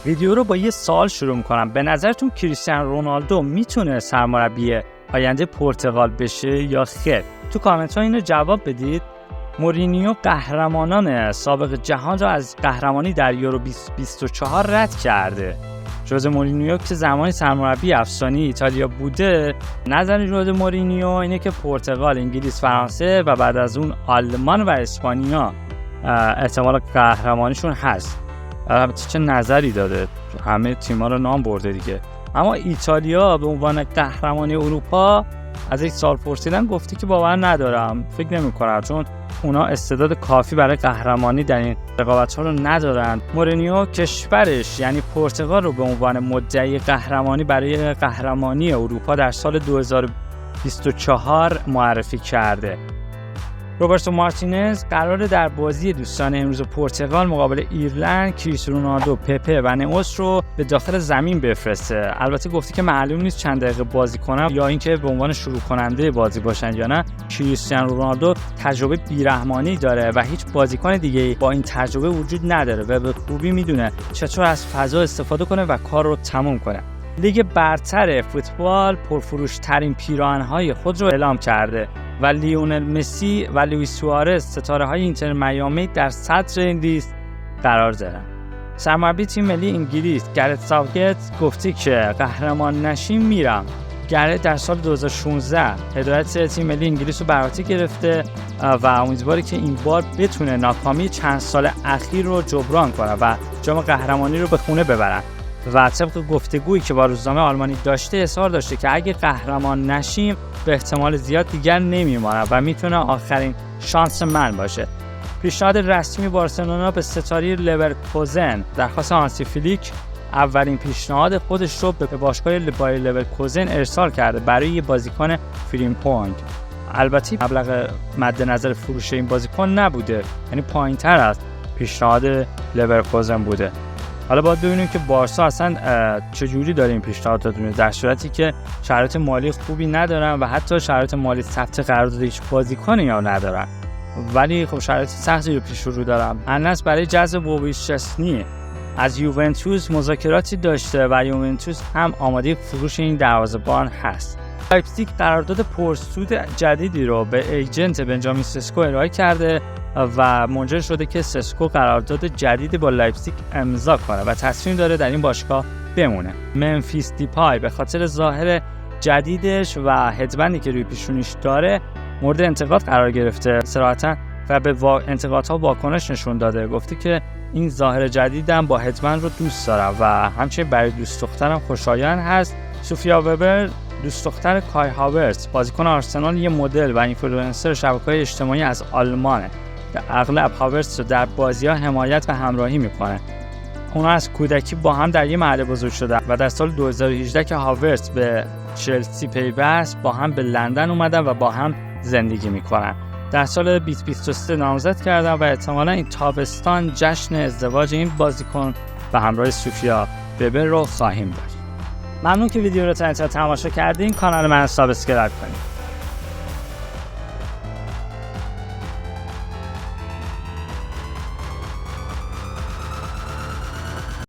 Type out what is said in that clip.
ویدیو رو با یه سوال شروع می‌کنم. به نظرتون کریستیانو رونالدو میتونه سرمربی آینده پرتغال بشه یا خیر؟ تو کامنت ها اینو جواب بدید. مورینیو قهرمانان سابق جهان را از قهرمانی در یورو 2024 رد کرده. ژوزه مورینیو که زمانی سرمربی افسانه‌ای ایتالیا بوده، نظر ژوزه مورینیو اینه که پرتغال، انگلیس، فرانسه و بعد از اون آلمان و اسپانیا احتمال قهرمانیشون هست. البته چه نظری داده، همه تیم‌ها رو نام برده دیگه. اما ایتالیا به عنوان قهرمانی اروپا از یک سال پرسیدن گفتی که باور ندارم، فکر نمی‌کنم، چون اونا استعداد کافی برای قهرمانی در این رقابت‌ها رو ندارن. مورینیو کشورش یعنی پرتغال رو به عنوان مدعی قهرمانی برای قهرمانی اروپا در سال 2024 معرفی کرده. روبرتو مارتینز قراره در بازی دوستانه امروز پرتغال مقابل ایرلند کریستیانو رونالدو، پپه و نئوس رو به داخل زمین بفرسته. البته گفته که معلوم نیست چند دقیقه بازی کنن یا اینکه به عنوان شروع کننده بازی باشن یا نه. کریستیانو رونالدو تجربه بیرحمانی داره و هیچ بازیکن دیگه‌ای با این تجربه وجود نداره و به خوبی میدونه چطور از فضا استفاده کنه و کار رو تموم کنه. لیگ برتر فوتبال پرفروش‌ترین پیراهن‌های خود رو اعلام کرده و لیونل مسی و لوئیس سوارز، ستاره‌های اینتر میامی، در صدر این لیست قرار دارند. سرمربی تیم ملی انگلیس گرت ساوتگیت گفته که قهرمان نشیم میرم. گرت در سال 2016 هدایت تیم ملی انگلیس رو بر عهده گرفته و امیدواره که این بار بتونه ناکامی چند سال اخیر رو جبران کنه و جام قهرمانی رو به خونه ببرن. و طبق گفتگویی که با روزنامه آلمانی داشته اظهار داشته که اگه قهرمان نشیم به احتمال زیاد دیگر نمیمونه و میتونه آخرین شانس من باشه. پیشنهاد رسمی بارسلونا به ستاره لورکوزن درخواست هانسی فلیک اولین پیشنهاد خودش رو به باشگاه بایر لورکوزن ارسال کرده برای یه بازیکن فریمپونگ. البته مبلغ مد نظر فروش این بازیکن نبوده، یعنی پایین‌تر از پیشنهاد لورکوزن بوده. حالا باید ببینیم که بارسا اصلا چجوری داره این پیشنهاد داده، در صورتی که شرایط مالی خوبی ندارن و حتی شرایط مالی ثبت قرارداد هیچ بازیکنی یا ندارن، ولی خب شرایط سختی رو پیش رو دارن. النصر برای جذب بوبی شسنی از یوونتوس مذاکراتی داشته و یوونتوس هم آماده فروش این دروازه‌بان هست. لایپزیگ قرارداد پرسود جدیدی رو به ایجنت بنجامین سسکو ارائه کرده و منجر شده که سسکو قرارداد جدیدی با لایپزیگ امضا کنه و تصمیم داره در این باشگاه بمونه. ممفیس دیپای به خاطر ظاهر جدیدش و هدبندی که روی پیشونیش داره مورد انتقاد قرار گرفته صراحتاً و به انتقادها واکنش نشون داده. گفته که این ظاهر جدیدم با هدبند رو دوست دارم و همچنین برای دوست دخترم خوشایند هست. سوفیا وبر دوست دختر کای هاورتز بازیکن آرسنال یه مدل و اینفلوئنسر شبکه‌های اجتماعی از آلمانه. اغلب هاورتز رو در بازی‌ها حمایت و همراهی می‌کنه. اونا از کودکی با هم در یه محله بزرگ شدن و در سال 2018 که هاورتز به چلسی پیوست با هم به لندن اومدن و با هم زندگی می‌کنن. در سال 2023 نامزد کردن و احتمالاً این تابستان جشن ازدواج این بازیکن به همراه سوفیا وبر رو خواهیم داشت. ممنون که ویدیو رو تا انتها تماشا کردین. کانال من رو سابسکرایب کنید.